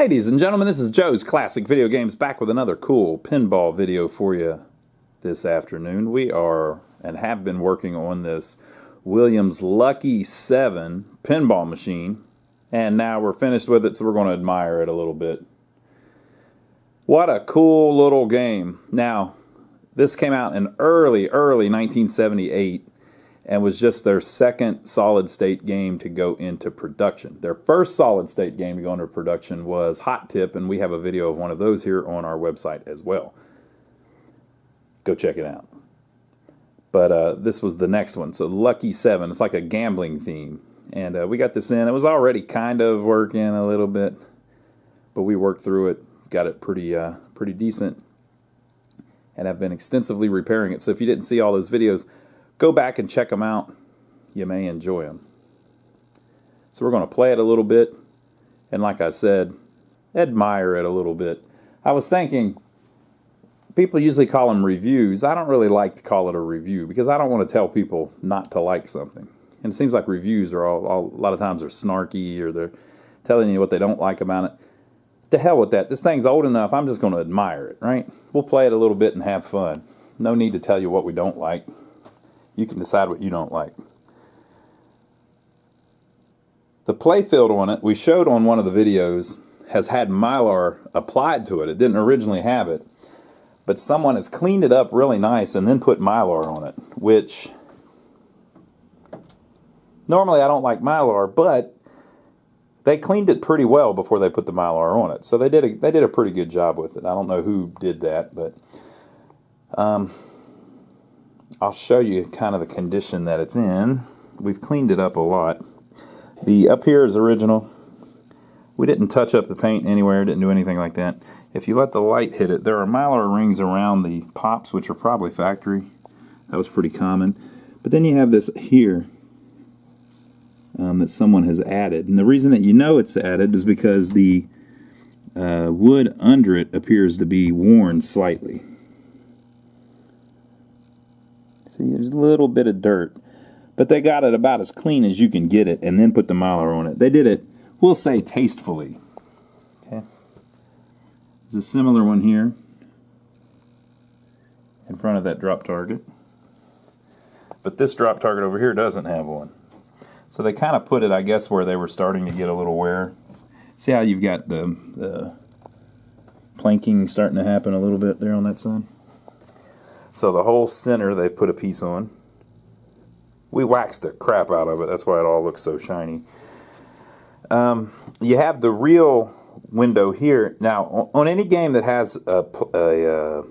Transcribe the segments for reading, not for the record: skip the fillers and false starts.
Ladies and gentlemen, this is Joe's Classic Video Games back with another cool pinball video for you this afternoon. We are and have been working on this Williams Lucky 7 pinball machine, and now we're finished with it, so we're going to admire it a little bit. What a cool little game. Now, this came out in early 1978 and was just their second solid-state game to go into production. Their first solid-state game to go into production was Hot Tip, and we have a video of one of those here on our website as well. Go check it out. But this was the next one, so Lucky 7. It's like a gambling theme. And we got this in. It was already kind of working a little bit, but we worked through it, got it pretty decent, and have been extensively repairing it. So if you didn't see all those videos, go back and check them out. You may enjoy them. So we're going to play it a little bit, and like I said, admire it a little bit. I was thinking, people usually call them reviews. I don't really like to call it a review because I don't want to tell people not to like something. And it seems like reviews are a lot of times are snarky, or they're telling you what they don't like about it. To hell with that. This thing's old enough. I'm just going to admire it, right? We'll play it a little bit and have fun. No need to tell you what we don't like. You can decide what you don't like. The playfield on it, we showed on one of the videos, has had Mylar applied to it. It didn't originally have it. But someone has cleaned it up really nice and then put Mylar on it, which normally I don't like Mylar, but they cleaned it pretty well before they put the Mylar on it. So they did a pretty good job with it. I don't know who did that, but I'll show you kind of the condition that it's in. We've cleaned it up a lot. The up here is original. We didn't touch up the paint anywhere, didn't do anything like that. If you let the light hit it, there are Mylar rings around the pops, which are probably factory. That was pretty common. But then you have this here that someone has added. And the reason that you know it's added is because the wood under it appears to be worn slightly. See, there's a little bit of dirt. But they got it about as clean as you can get it and then put the Mylar on it. They did it, we'll say, tastefully. Okay. There's a similar one here in front of that drop target. But this drop target over here doesn't have one. So they kind of put it, I guess, where they were starting to get a little wear. See how you've got the planking starting to happen a little bit there on that side? So the whole center they put a piece on. We waxed the crap out of it. That's why it all looks so shiny. You have the real window here. Now, on any game that has a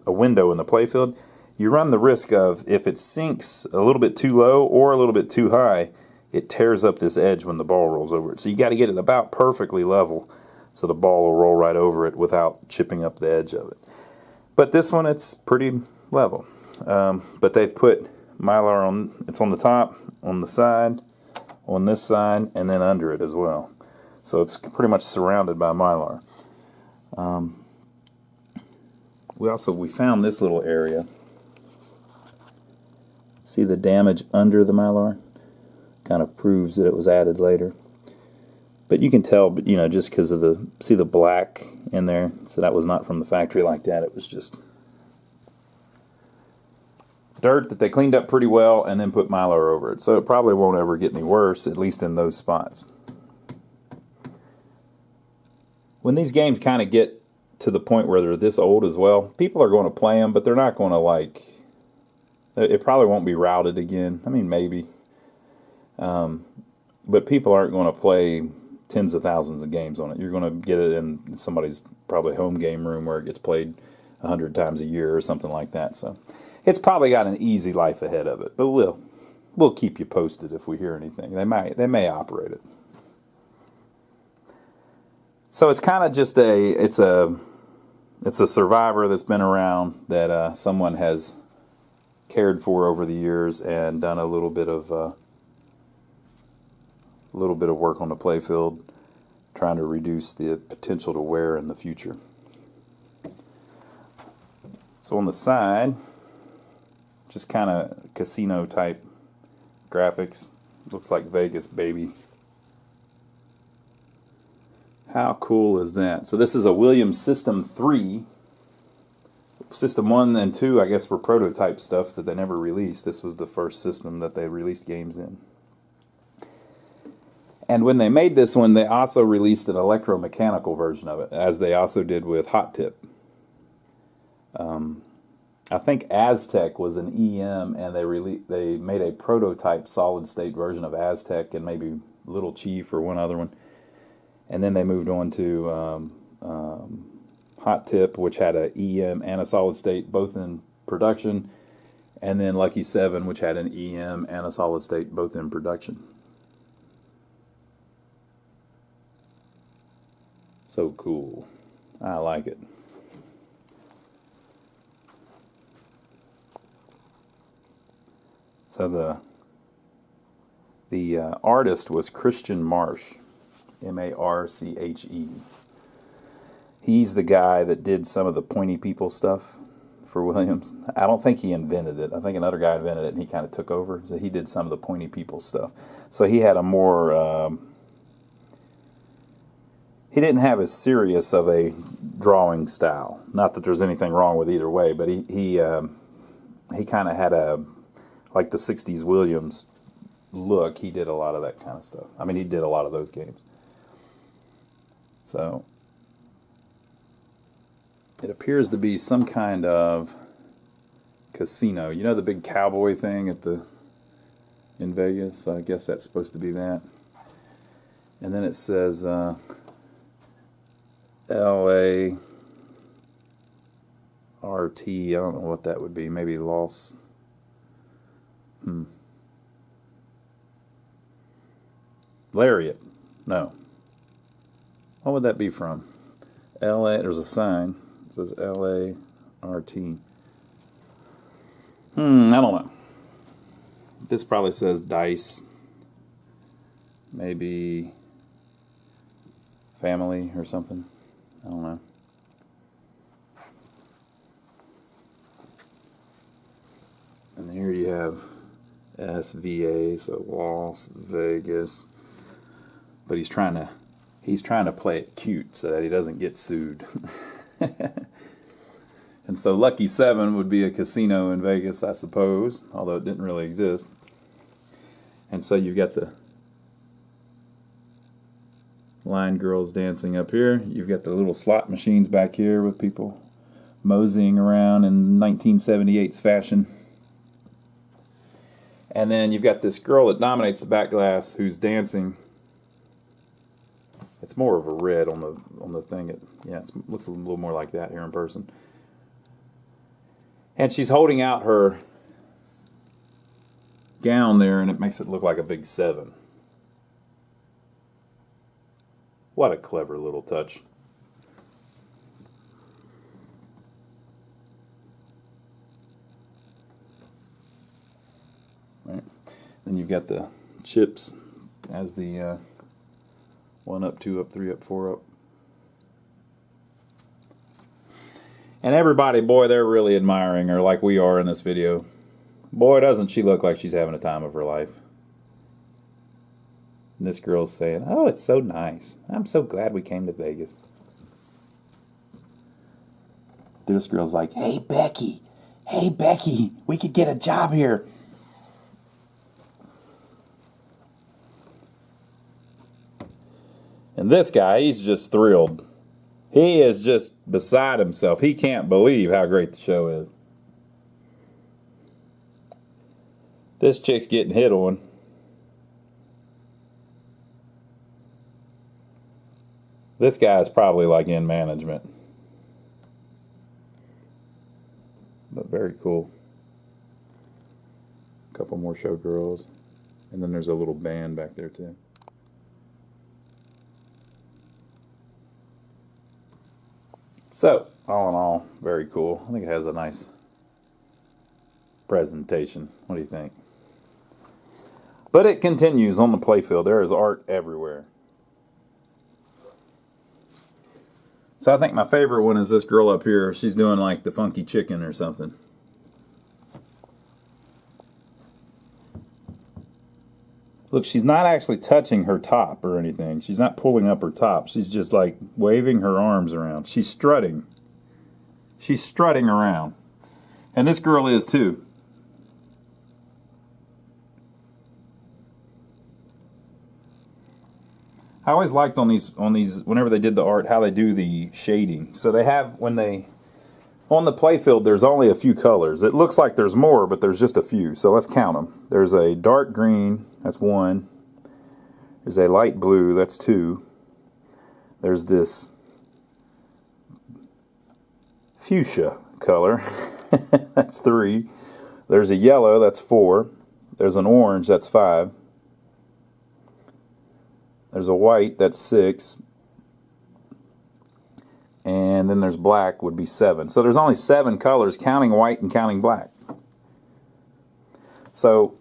window in the playfield, you run the risk of, if it sinks a little bit too low or a little bit too high, it tears up this edge when the ball rolls over it. So you got to get it about perfectly level so the ball will roll right over it without chipping up the edge of it. But this one, it's pretty level. But they've put Mylar on, it's on the top, on the side, on this side, and then under it as well. So it's pretty much surrounded by Mylar. We found this little area. See the damage under the Mylar? Kind of proves that it was added later. But you can tell, you know, just because of see the black in there? So that was not from the factory like that. It was just dirt that they cleaned up pretty well and then put Mylar over it. So it probably won't ever get any worse, at least in those spots. When these games kind of get to the point where they're this old as well, people are going to play them, but they're not going to, like, it probably won't be routed again. I mean, maybe. But people aren't going to play tens of thousands of games on it. You're going to get it in somebody's probably home game room where it gets played 100 times a year or something like that. So it's probably got an easy life ahead of it. But we'll keep you posted if we hear anything. They may operate it. So it's kind of just it's a survivor that's been around that someone has cared for over the years and done a little bit of work on the playfield, trying to reduce the potential to wear in the future. So on the side, just kind of casino type graphics. Looks like Vegas, baby. How cool is that? So this is a Williams System 3. System 1 and 2, I guess, were prototype stuff that they never released. This was the first system that they released games in. And when they made this one, they also released an electromechanical version of it, as they also did with Hot Tip. I think Aztec was an EM, and they made a prototype solid-state version of Aztec and maybe Little Chief or one other one. And then they moved on to Hot Tip, which had an EM and a solid state, both in production. And then Lucky 7, which had an EM and a solid state, both in production. So cool. I like it. So the artist was Christian Marsh, M-A-R-C-H-E. He's the guy that did some of the pointy people stuff for Williams. I don't think he invented it. I think another guy invented it, and he kind of took over. So he did some of the pointy people stuff. So he had a more... he didn't have as serious of a drawing style. Not that there's anything wrong with either way, but he kind of had a... like the 60s Williams look. He did a lot of that kind of stuff. I mean, he did a lot of those games. So it appears to be some kind of casino. You know the big cowboy thing in Vegas? I guess that's supposed to be that. And then it says L-A R-T. I don't know what that would be. Maybe Los... Lariat. No. What would that be from? L-A, there's a sign. It says L-A-R-T. I don't know. This probably says dice. Maybe family or something. I don't know. And here you have SVA, so Las Vegas. But he's trying to play it cute so that he doesn't get sued. And so Lucky 7 would be a casino in Vegas, I suppose, although it didn't really exist. And so you've got the line girls dancing up here. You've got the little slot machines back here with people moseying around in 1978's fashion. And then you've got this girl that dominates the back glass who's dancing. It's more of a red on the thing. It looks a little more like that here in person. And she's holding out her gown there, and it makes it look like a big 7. What a clever little touch. Right. Then you've got the chips as the 1 up, 2 up, 3 up, 4 up. And everybody, boy, they're really admiring her like we are in this video. Boy, doesn't she look like she's having a time of her life. And this girl's saying, "Oh, it's so nice. I'm so glad we came to Vegas." This girl's like, hey, Becky, we could get a job here." And this guy, he's just thrilled. He is just beside himself. He can't believe how great the show is. This chick's getting hit on. This guy's probably like in management. But very cool. A couple more showgirls. And then there's a little band back there too. So, all in all, very cool. I think it has a nice presentation. What do you think? But it continues on the playfield. There is art everywhere. So I think my favorite one is this girl up here. She's doing like the funky chicken or something. Looks Look, she's not actually touching her top or anything. She's not pulling up her top. She's just like waving her arms around. She's strutting. She's strutting around. And this girl is too. I always liked on these whenever they did the art how they do the shading. So they have on the playfield there's only a few colors. It looks like there's more, but there's just a few. So let's count them. There's a dark green, that's 1. There's a light blue, that's 2. There's this fuchsia color, that's 3. There's a yellow, that's 4. There's an orange, that's 5. There's a white, that's 6. And then there's black, would be 7. So there's only 7 colors, counting white and counting black. So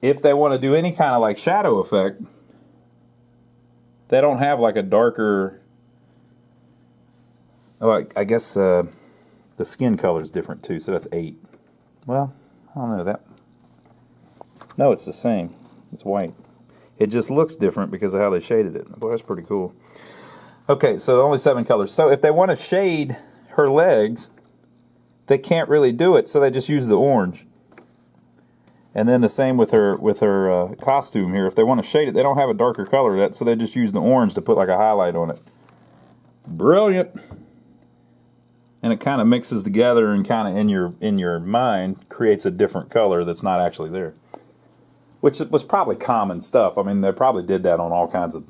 if they want to do any kind of like shadow effect, they don't have like a darker... Oh, I guess the skin color is different too, so that's 8. Well, I don't know that. No, it's the same. It's white. It just looks different because of how they shaded it. Boy, that's pretty cool. Okay, so only 7 colors. So if they want to shade her legs, they can't really do it, so they just use the orange. And then the same with her costume here. If they want to shade it, they don't have a darker color, so they just use the orange to put like a highlight on it. Brilliant. And it kind of mixes together and kind of in your mind creates a different color that's not actually there. Which was probably common stuff. I mean, they probably did that on all kinds of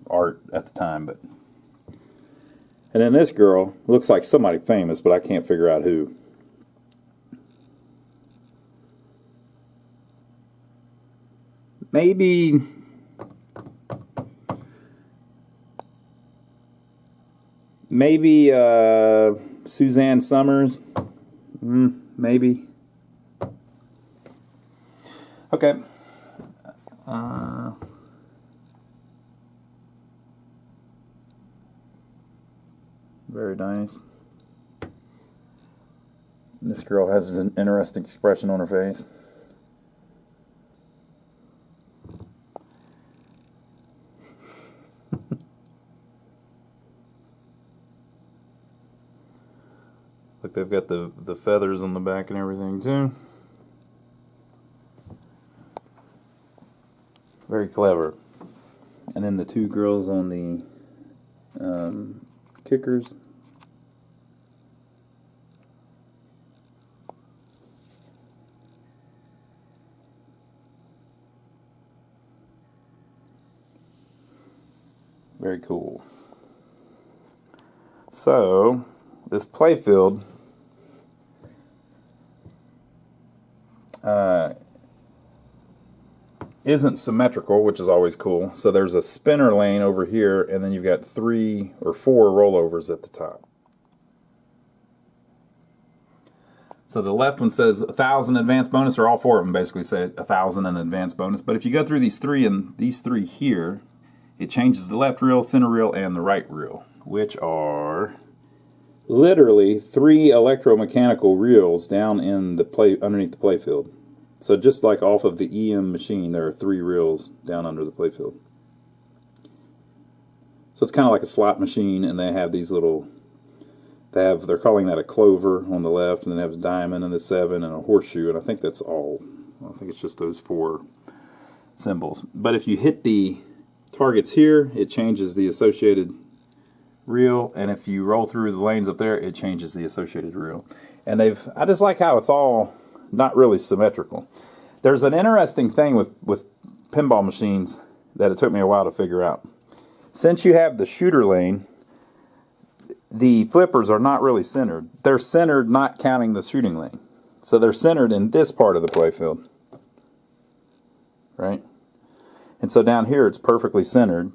art at the time. But and then this girl looks like somebody famous, but I can't figure out who. Maybe Suzanne Summers. Maybe. Okay. Very nice. This girl has an interesting expression on her face. Look, they've got the feathers on the back and everything too. Very clever. And then the 2 girls on the kickers. Very cool. So, this playfield isn't symmetrical, which is always cool. So there's a spinner lane over here, and then you've got 3 or 4 rollovers at the top. So the left one says 1,000 advanced bonus, or all 4 of them basically say 1,000 in advanced bonus. But if you go through these 3 and these 3 here, it changes the left reel, center reel, and the right reel, which are literally 3 electromechanical reels down in the underneath the playfield. So just like off of the EM machine, there are 3 reels down under the playfield. So it's kind of like a slot machine, and they have these little, they're calling that a clover on the left, and then they have a diamond and the 7 and a horseshoe, and I think that's all. I think it's just those 4 symbols. But if you hit the targets here, it changes the associated reel, and if you roll through the lanes up there, it changes the associated reel. And I just like how it's all not really symmetrical. There's an interesting thing with pinball machines that it took me a while to figure out. Since you have the shooter lane, the flippers are not really centered. They're centered not counting the shooting lane. So they're centered in this part of the playfield. Right? And so down here it's perfectly centered,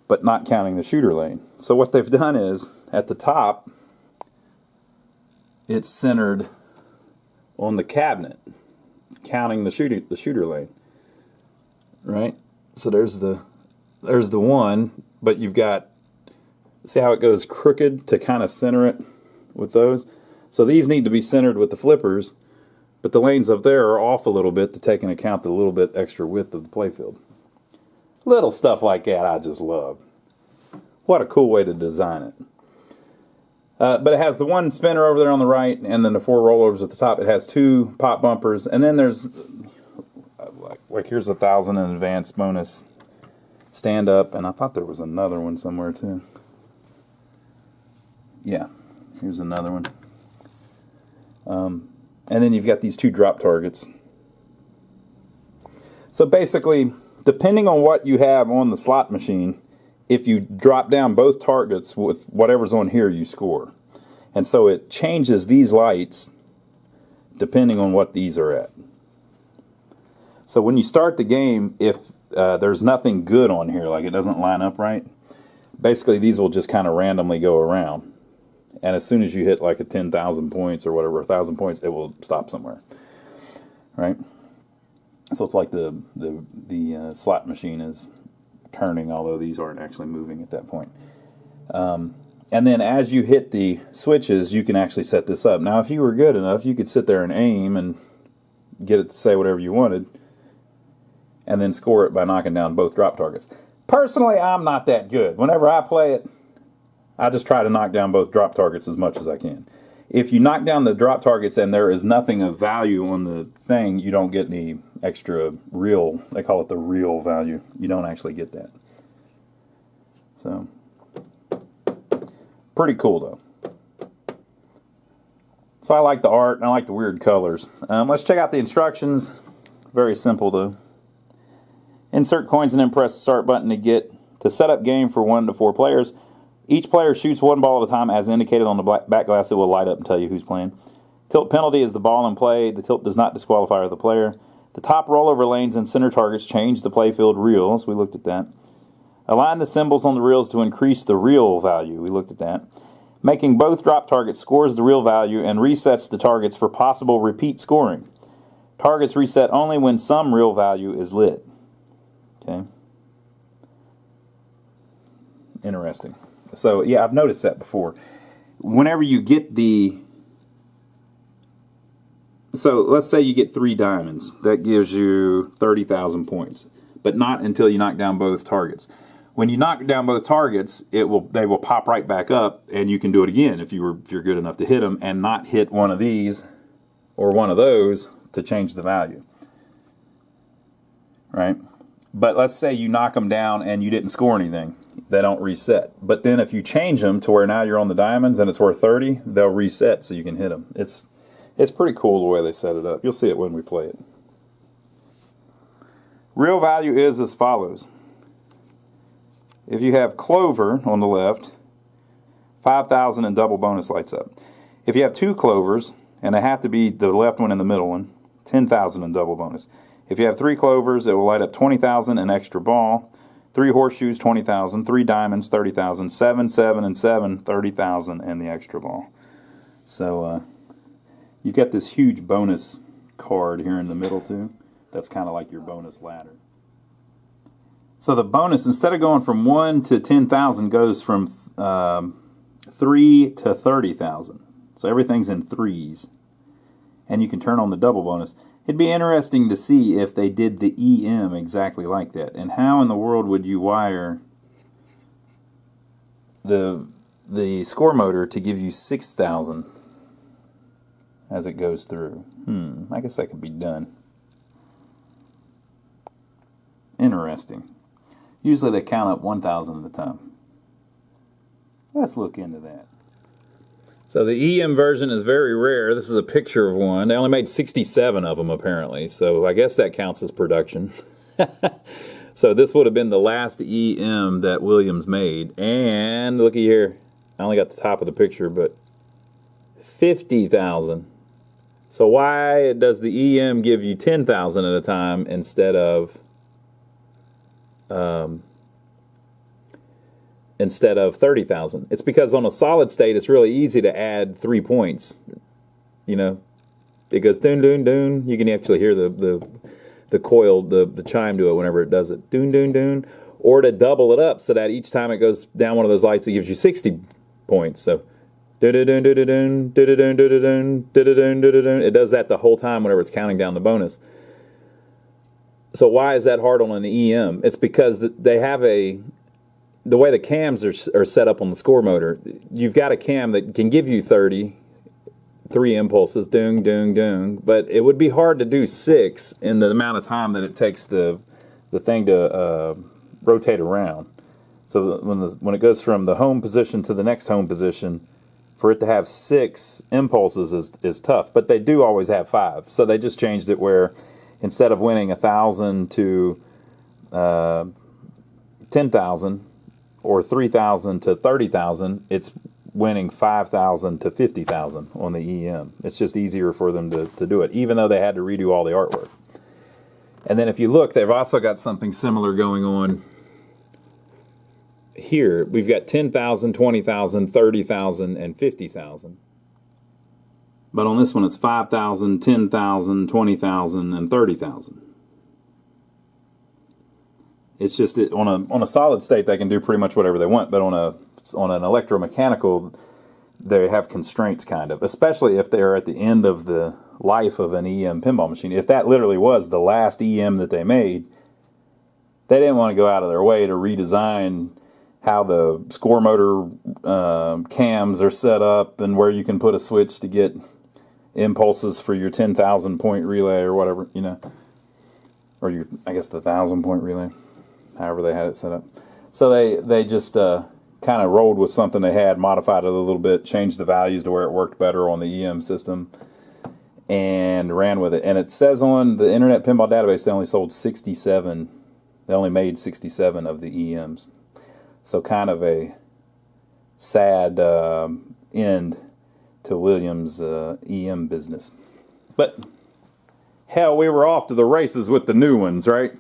but not counting the shooter lane. So what they've done is, at the top, it's centered on the cabinet, counting the shooter lane. Right? So there's the one, but you've got, see how it goes crooked to kind of center it with those? So these need to be centered with the flippers, but the lanes up there are off a little bit to take into account the little bit extra width of the playfield. Little stuff like that I just love. What a cool way to design it. But it has the one spinner over there on the right, and then the 4 rollovers at the top. It has 2 pop bumpers, and then there's, like here's 1,000 in advance bonus stand up, and I thought there was another one somewhere too. Yeah, here's another one. And then you've got these 2 drop targets. So basically, depending on what you have on the slot machine, if you drop down both targets with whatever's on here, you score. And so it changes these lights depending on what these are at. So when you start the game, if there's nothing good on here, like it doesn't line up right, basically these will just kind of randomly go around. And as soon as you hit like a 10,000 points or whatever, 1,000 points, it will stop somewhere. Right? So it's like the slot machine is turning, although these aren't actually moving at that point. And then as you hit the switches, you can actually set this up. Now, if you were good enough, you could sit there and aim and get it to say whatever you wanted, and then score it by knocking down both drop targets. Personally, I'm not that good. Whenever I play it, I just try to knock down both drop targets as much as I can. If you knock down the drop targets and there is nothing of value on the thing, you don't get any extra real, they call it the real value. You don't actually get that. So, pretty cool though. So I like the art and I like the weird colors. Let's check out the instructions. Very simple though. Insert coins and then press the start button to set up game for 1 to 4 players. Each player shoots 1 ball at a time as indicated on the back glass. It will light up and tell you who's playing. Tilt penalty is the ball in play. The tilt does not disqualify the player. The top rollover lanes and center targets change the playfield reels. We looked at that. Align the symbols on the reels to increase the reel value. We looked at that. Making both drop targets scores the reel value and resets the targets for possible repeat scoring. Targets reset only when some reel value is lit. Okay. Interesting. So, yeah, I've noticed that before. Whenever you get so let's say you get 3 diamonds. That gives you 30,000 points. But not until you knock down both targets. When you knock down both targets, they will pop right back up, and you can do it again if you're good enough to hit them and not hit one of these or one of those to change the value. Right? But let's say you knock them down and you didn't score anything. They don't reset. But then if you change them to where now you're on the diamonds and it's worth 30, they'll reset so you can hit them. It's pretty cool the way they set it up. You'll see it when we play it. Real value is as follows. If you have clover on the left, 5,000 and double bonus lights up. If you have 2 clovers, and they have to be the left one and the middle one, 10,000 and double bonus. If you have 3 clovers, it will light up 20,000 and extra ball. 3 horseshoes, 20,000. 3 diamonds, 30,000. 7, 7, and 7, 30,000 and the extra ball. So you've got this huge bonus card here in the middle too. That's kind of like your bonus ladder. So the bonus, instead of going from 1 to 10,000, goes from 3 to 30,000. So everything's in threes. And you can turn on the double bonus. It'd be interesting to see if they did the EM exactly like that. And how in the world would you wire the score motor to give you 6,000 as it goes through? I guess that could be done. Interesting. Usually they count up 1,000 at a time. Let's look into that. So the EM version is very rare. This is a picture of one. They only made 67 of them apparently, so I guess that counts as production. So this would have been the last EM that Williams made. And looky here, I only got the top of the picture, but 50,000. So why does the EM give you 10,000 at a time instead of 30,000? It's because on a solid state, it's really easy to add 3 points. You know, it goes doon doon doon. You can actually hear the coil, the chime do it whenever it does it. Doon doon doon. Or to double it up so that each time it goes down one of those lights, it gives you 60 points. So it does that the whole time whenever it's counting down the bonus. So why is that hard on an EM? It's because they have the way the cams are set up on the score motor. You've got a cam that can give you 3 impulses, dung, dung, dung, but it would be hard to do 6 in the amount of time that it takes the thing to rotate around. So when it goes from the home position to the next home position, for it to have 6 impulses is tough. But they do always have 5. So they just changed it where instead of winning 1,000 to 10,000 or 3,000 to 30,000, it's winning 5,000 to 50,000 on the EM. It's just easier for them to do it, even though they had to redo all the artwork. And then if you look, they've also got something similar going on here. We've got 10,000, 20,000, 30,000, and 50,000. But on this one, it's 5,000, 10,000, 20,000, and 30,000. It's just on a solid state, they can do pretty much whatever they want. But on an electromechanical, they have constraints, kind of, especially if they're at the end of the life of an EM pinball machine. If that literally was the last EM that they made, they didn't want to go out of their way to redesign how the score motor cams are set up and where you can put a switch to get impulses for your 10,000 point relay or whatever, you know, or your, I guess, the 1,000 point relay, however they had it set up. So they just kind of rolled with something they had, modified it a little bit, changed the values to where it worked better on the EM system, and ran with it. And it says on the Internet Pinball Database they only sold 67. They only made 67 of the EMs. So kind of a sad end to Williams' EM business. But hell, we were off to the races with the new ones, right?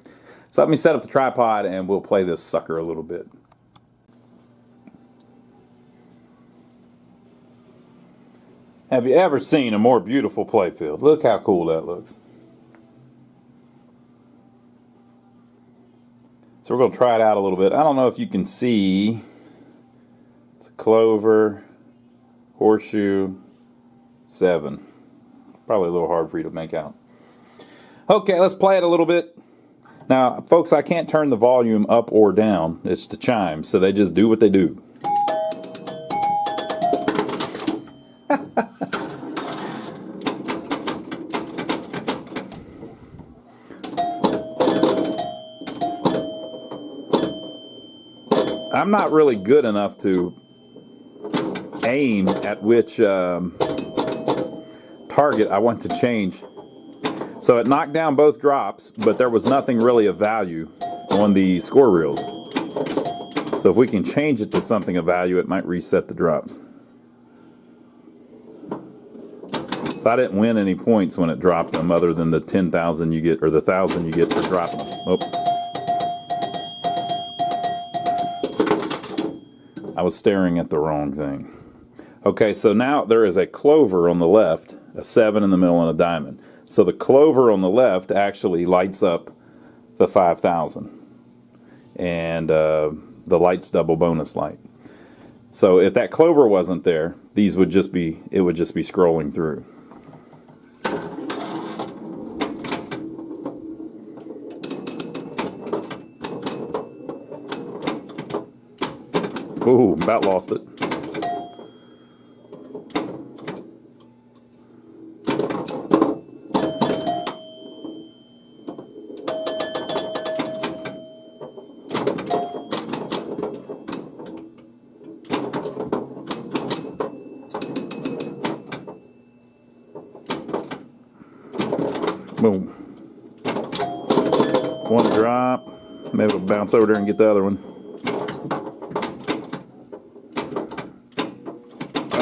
So let me set up the tripod and we'll play this sucker a little bit. Have you ever seen a more beautiful playfield? Look how cool that looks. So we're going to try it out a little bit. I don't know if you can see. It's a clover, horseshoe, 7. Probably a little hard for you to make out. Okay, let's play it a little bit. Now, folks, I can't turn the volume up or down. It's the chimes, so they just do what they do. I'm not really good enough to aim at which target I want to change. So it knocked down both drops, but there was nothing really of value on the score reels. So if we can change it to something of value, it might reset the drops. So I didn't win any points when it dropped them, other than the 10,000 you get, or the 1,000 you get for dropping them. Oh. I was staring at the wrong thing. Okay, so now there is a clover on the left, a 7 in the middle, and a diamond. So the clover on the left actually lights up the 5,000. And the light's double bonus light. So if that clover wasn't there, it would just be scrolling through. Ooh, about lost it. Boom. One drop. Maybe it'll bounce over there and get the other one.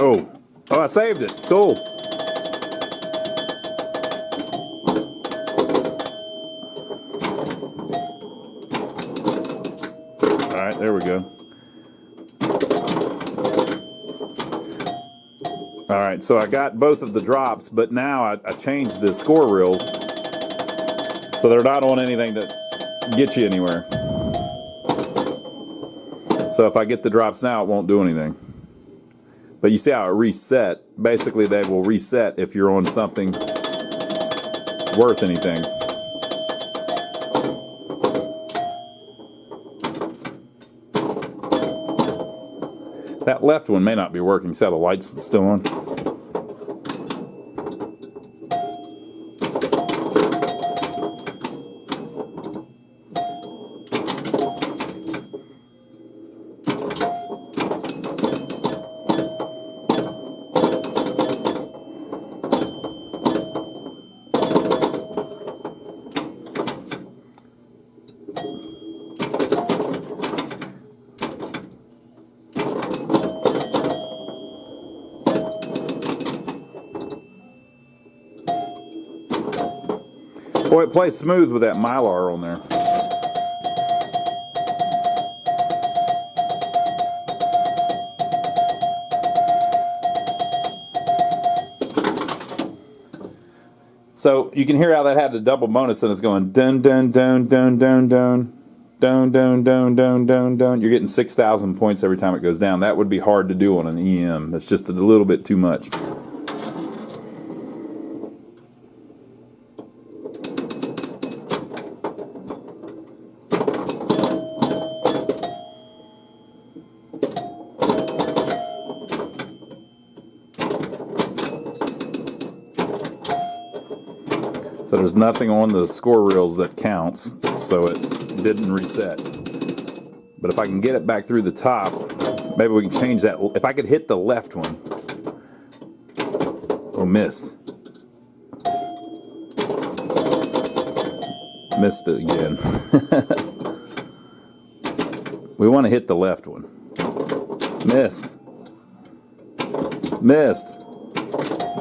Oh, I saved it. Cool. All right, there we go. All right, so I got both of the drops, but now I changed the score reels so they're not on anything that gets you anywhere. So if I get the drops now, it won't do anything. But you see how it reset? Basically, they will reset if you're on something worth anything. That left one may not be working. See how the light's still on? Boy, it plays smooth with that Mylar on there. So you can hear how that had the double bonus and it's going dun dun dun dun dun dun dun dun dun dun dun dun. You're getting 6,000 points every time it goes down. That would be hard to do on an EM. That's just a little bit too much. So there's nothing on the score reels that counts, so it didn't reset. But if I can get it back through the top, maybe we can change that. If I could hit the left one. Oh, missed. Missed it again. We want to hit the left one. Missed. Missed.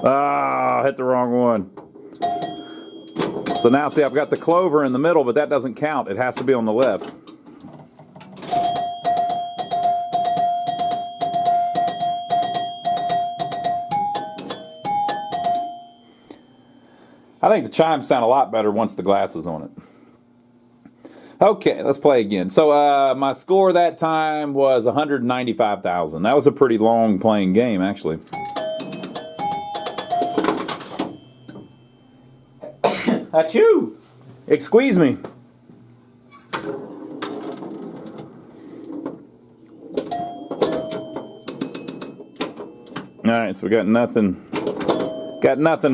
Ah, hit the wrong one. So now, see, I've got the clover in the middle, but that doesn't count. It has to be on the left. I think the chimes sound a lot better once the glass is on it. Okay, let's play again. So my score that time was 195,000. That was a pretty long playing game, actually. Achoo! Excuse me. Alright, so we got nothing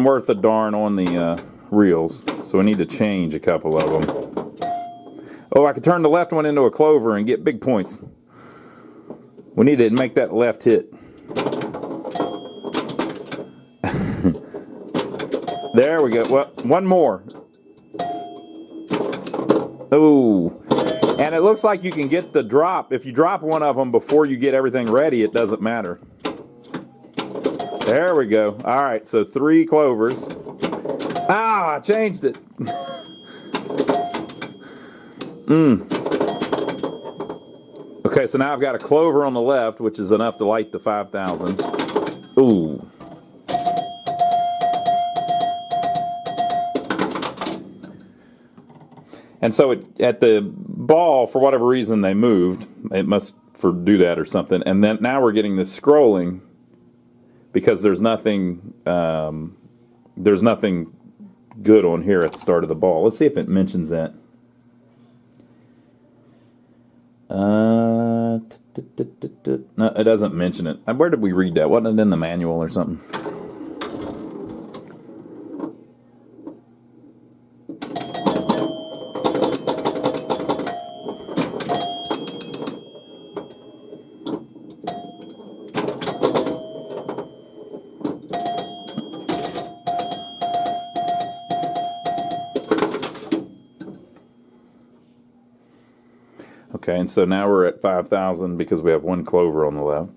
worth a darn on the reels, so we need to change a couple of them. Oh, I could turn the left one into a clover and get big points. We need to make that left hit. There we go. Well, one more. Ooh. And it looks like you can get the drop. If you drop one of them before you get everything ready, it doesn't matter. There we go. All right, so 3 clovers. Ah, I changed it. Okay, so now I've got a clover on the left, which is enough to light the 5,000. Ooh. And so at the ball, for whatever reason, they moved. It must do that or something. And then now we're getting this scrolling because there's nothing good on here at the start of the ball. Let's see if it mentions that. No, it doesn't mention it. Where did we read that? Wasn't it in the manual or something? Okay, and so now we're at 5,000 because we have 1 clover on the left.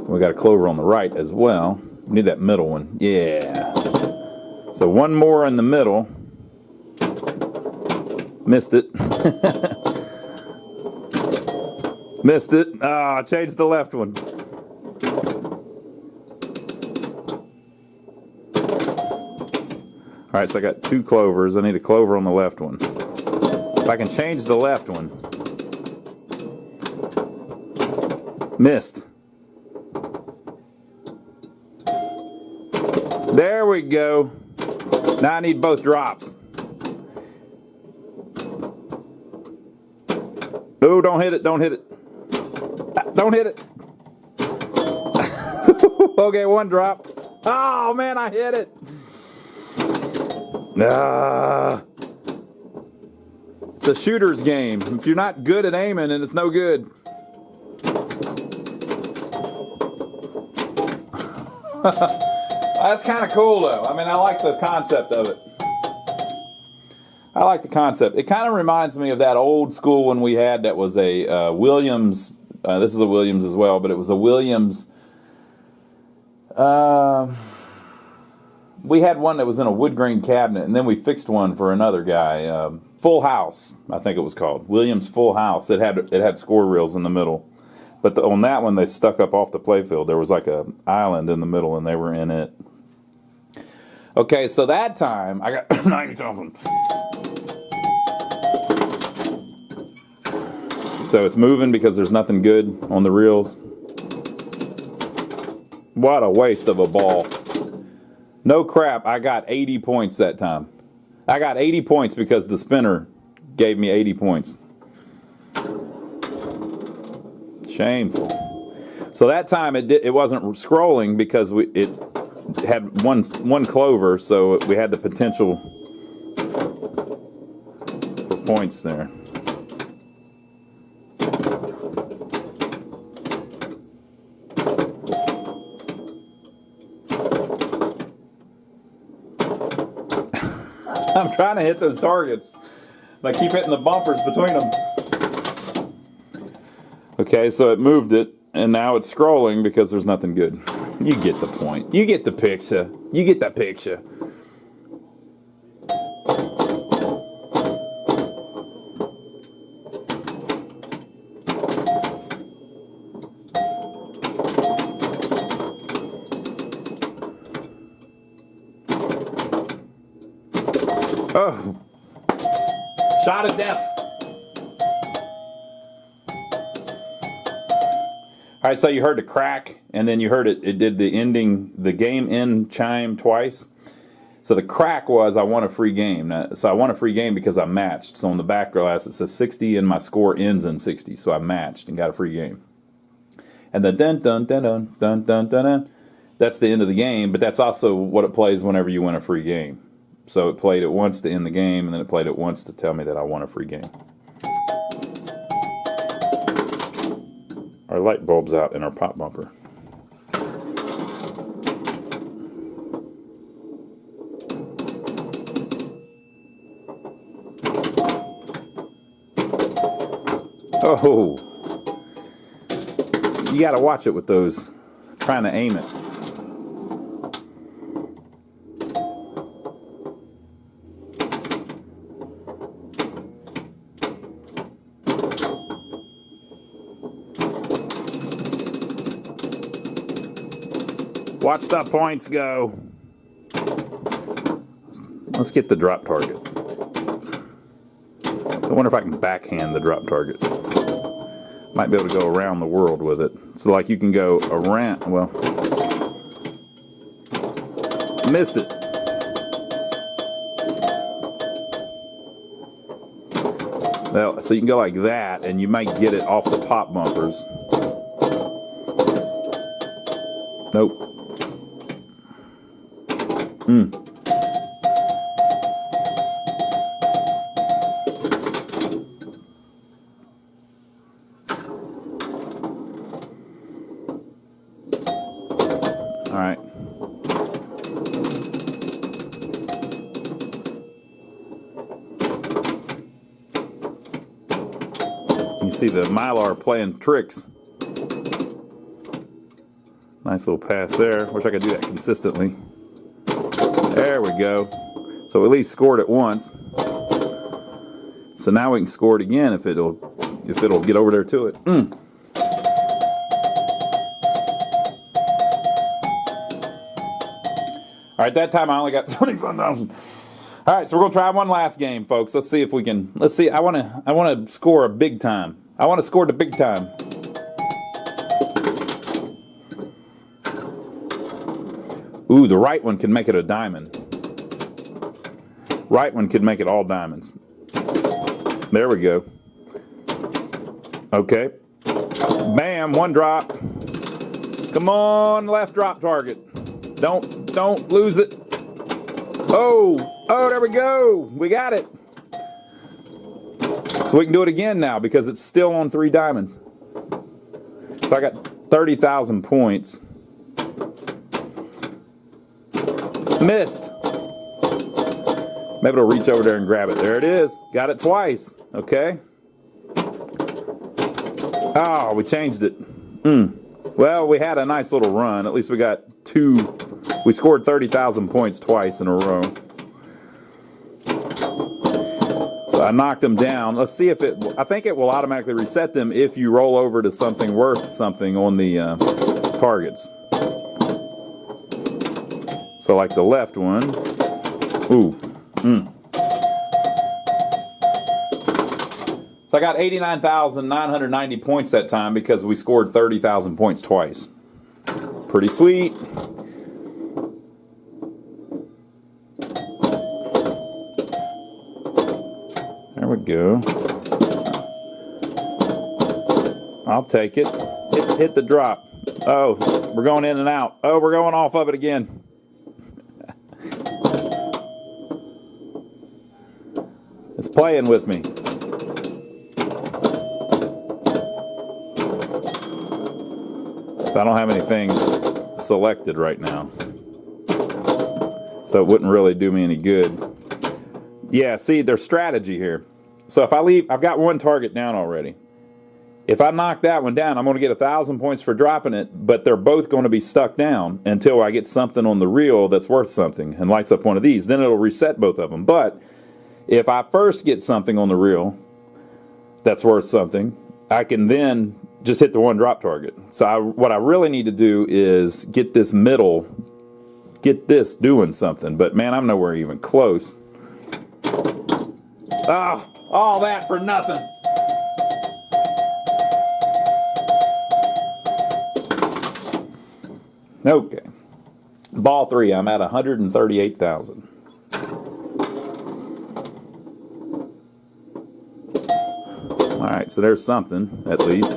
We got a clover on the right as well. We need that middle one. Yeah. So 1 more in the middle. Missed it. Missed it. Ah, I changed the left one. All right, so I got 2 clovers. I need a clover on the left one. If I can change the left one. Missed. There we go. Now I need both drops. Oh, don't hit it, don't hit it. Don't hit it. Okay, one drop. Oh, man, I hit it. It's a shooter's game. If you're not good at aiming, then it's no good. That's kind of cool, though. I mean, I like the concept of it. I like the concept. It kind of reminds me of that old school one we had that was a Williams. This is a Williams as well, but it was a Williams. We had one that was in a wood grain cabinet, and then we fixed one for another guy. Full House, I think it was called. Williams Full House. It had score reels in the middle. But on that one, they stuck up off the playfield. There was like an island in the middle, and they were in it. Okay, so that time, I got... Now you're talking. So it's moving because there's nothing good on the reels. What a waste of a ball. No crap, I got 80 points that time. I got 80 points because the spinner gave me 80 points. Shameful. So that time it wasn't scrolling because it had one clover, so we had the potential for points there. I'm trying to hit those targets. I keep hitting the bumpers between them. Okay, so it moved it, and now it's scrolling because there's nothing good. You get the point. You get the picture. You get the picture. Oh. Shot of death. All right, so you heard the crack, and then you heard it did the game end chime twice. So the crack was, I won a free game. So I won a free game because I matched. So on the back glass it says 60, and my score ends in 60. So I matched and got a free game. And the dun dun dun dun dun dun dun dun. That's the end of the game, but that's also what it plays whenever you win a free game. So it played it once to end the game, and then it played it once to tell me that I won a free game. Our light bulb's out in our pop bumper. Oh, you got to watch it with those, trying to aim it. Watch the points go. Let's get the drop target. I wonder if I can backhand the drop target. Might be able to go around the world with it. So like you can go around, well, missed it. Well, so you can go like that, and you might get it off the pop bumpers. Nope. All right. You see the Mylar playing tricks. Nice little pass there. Wish I could do that consistently. There we go. So at least scored it once. So now we can score it again if it'll get over there to it. All right, that time I only got 25,000. All right, so we're gonna try one last game, folks. Let's see if we can. Let's see. I wanna score a big time. I want to score the big time. Ooh, the right one can make it a diamond. Right one could make it all diamonds. There we go. Okay. Bam, one drop. Come on, left drop target. Don't lose it. Oh, there we go. We got it. So we can do it again now because it's still on 3 diamonds. So I got 30,000 points. Missed. Maybe it'll reach over there and grab it. There it is. Got it twice. Okay. Oh, we changed it. Well, we had a nice little run. At least we got 2. We scored 30,000 points twice in a row. So I knocked them down. Let's see if it... I think it will automatically reset them if you roll over to something worth something on the targets. So like the left one. Ooh. So I got 89,990 points that time because we scored 30,000 points twice. Pretty sweet. There we go. I'll take it. Hit the drop. Oh, we're going in and out. Oh, we're going off of it again. It's playing with me. So I don't have anything selected right now. So it wouldn't really do me any good. Yeah, see, there's strategy here. So if I leave, I've got one target down already. If I knock that one down, I'm going to get 1,000 points for dropping it, but they're both going to be stuck down until I get something on the reel that's worth something and lights up one of these. Then it'll reset both of them. But if I first get something on the reel that's worth something, I can then just hit the one drop target. So what I really need to do is get this middle, get this doing something. But man, I'm nowhere even close. Ah, all that for nothing. Okay. Ball 3, I'm at 138,000. All right, so there's something, at least.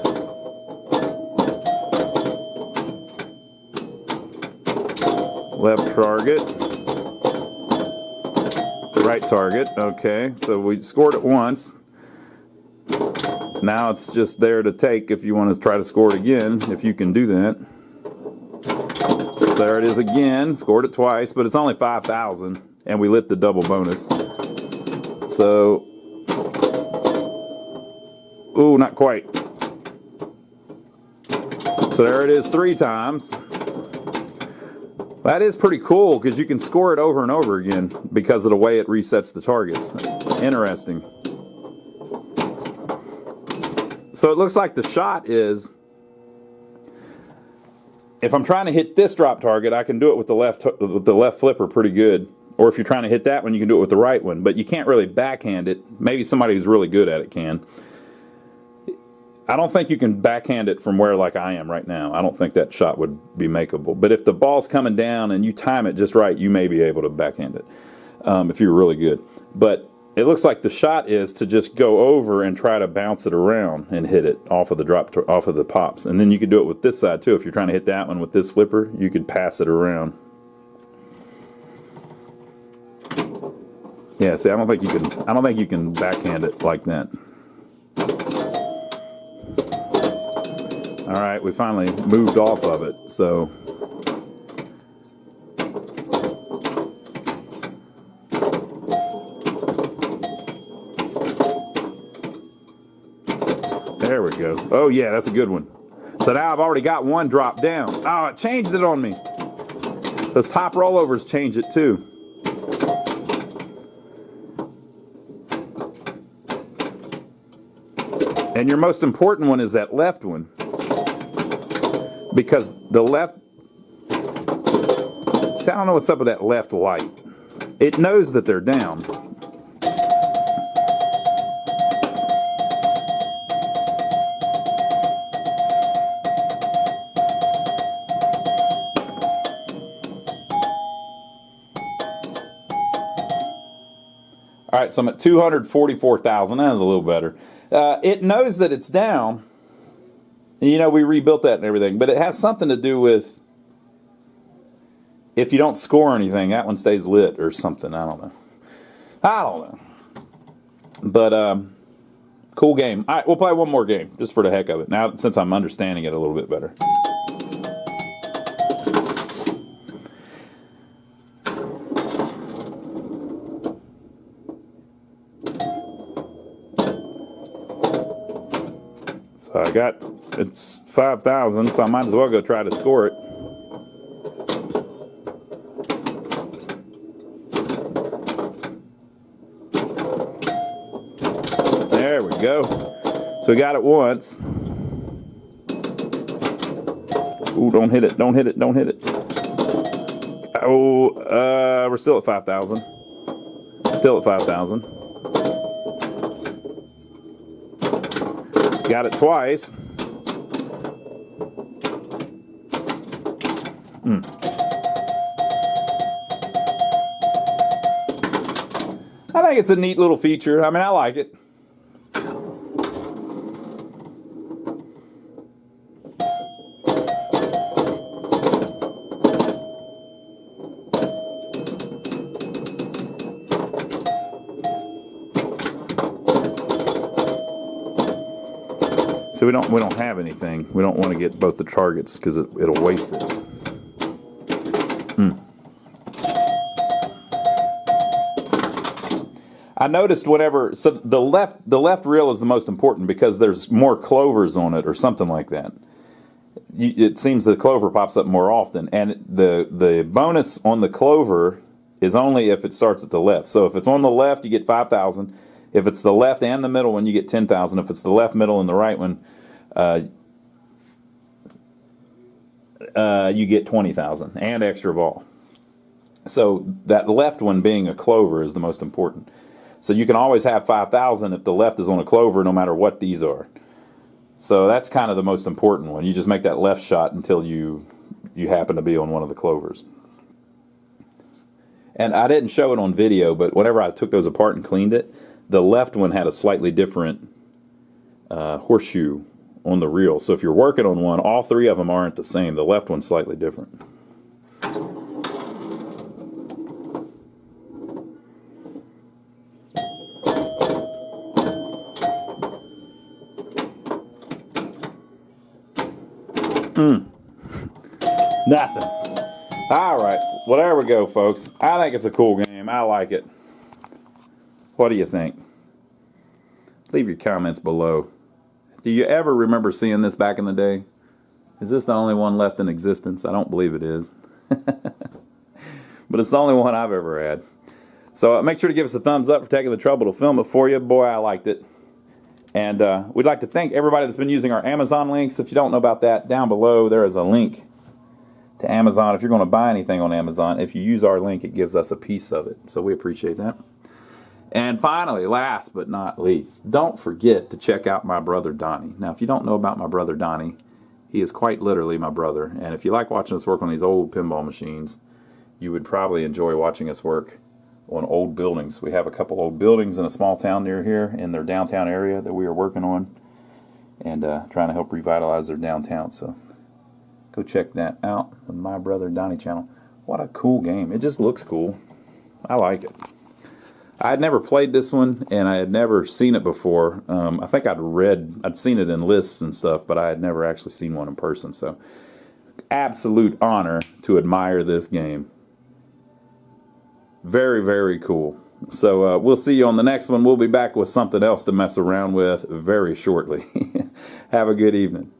Left target. Right target. Okay, so we scored it once. Now it's just there to take if you want to try to score it again, if you can do that. There it is again. Scored it twice, but it's only 5,000, and we lit the double bonus. So, ooh, not quite. So there it is 3 times. That is pretty cool because you can score it over and over again because of the way it resets the targets. Interesting. So it looks like the shot is, if I'm trying to hit this drop target, I can do it with the left flipper pretty good. Or if you're trying to hit that one, you can do it with the right one. But you can't really backhand it. Maybe somebody who's really good at it can. I don't think you can backhand it from where like I am right now. I don't think that shot would be makeable. But if the ball's coming down and you time it just right, you may be able to backhand it if you're really good. But it looks like the shot is to just go over and try to bounce it around and hit it off of the off of the pops. And then you could do it with this side too. If you're trying to hit that one with this flipper, you could pass it around. Yeah, see, I don't think you can backhand it like that. All right, we finally moved off of it. So there we go. Oh yeah, that's a good one. So now I've already got one drop down. Oh, it changed it on me. Those top rollovers change it too. And your most important one is that left one. Because the left, see, I don't know what's up with that left light. It knows that they're down. All right, so I'm at 244,000. That is a little better. It knows that it's down. And you know, we rebuilt that and everything. But it has something to do with if you don't score anything, that one stays lit or something. I don't know. But, cool game. All right, we'll play one more game, just for the heck of it. Now, since I'm understanding it a little bit better. So I got, it's 5,000, so I might as well go try to score it. There we go. So we got it once. Ooh, don't hit it, don't hit it, don't hit it. Oh, we're still at 5,000. Still at 5,000. Got it twice. I think it's a neat little feature. I mean, I like it. So we don't have anything. We don't want to get both the targets because it'll waste it. I noticed whenever, so the left reel is the most important because there's more clovers on it or something like that. It seems the clover pops up more often, and the bonus on the clover is only if it starts at the left. So if it's on the left, you get 5,000. If it's the left and the middle one, you get 10,000. If it's the left, middle, and the right one, you get 20,000 and extra ball. So that left one being a clover is the most important. So you can always have 5,000 if the left is on a clover, no matter what these are. So that's kind of the most important one. You just make that left shot until you happen to be on one of the clovers. And I didn't show it on video, but whenever I took those apart and cleaned it, the left one had a slightly different horseshoe on the reel. So if you're working on one, all three of them aren't the same. The left one's slightly different. Nothing. All right. Well, there we go, folks. I think it's a cool game. I like it. What do you think? Leave your comments below. Do you ever remember seeing this back in the day? Is this the only one left in existence? I don't believe it is. But it's the only one I've ever had. So make sure to give us a thumbs up for taking the trouble to film it for you. Boy, I liked it. And we'd like to thank everybody that's been using our Amazon links. If you don't know about that, down below there is a link to Amazon. If you're going to buy anything on Amazon, if you use our link, it gives us a piece of it. So we appreciate that. And finally, last but not least, don't forget to check out my brother Donnie. Now, if you don't know about my brother Donnie, he is quite literally my brother. And if you like watching us work on these old pinball machines, you would probably enjoy watching us work on old buildings. We have a couple old buildings in a small town near here in their downtown area that we are working on and trying to help revitalize their downtown. So go check that out on my brother Donnie channel. What a cool game. It just looks cool. I like it. I had never played this one, and I had never seen it before. I think I'd seen it in lists and stuff, but I had never actually seen one in person. So, absolute honor to admire this game. Very, very cool. So, we'll see you on the next one. We'll be back with something else to mess around with very shortly. Have a good evening.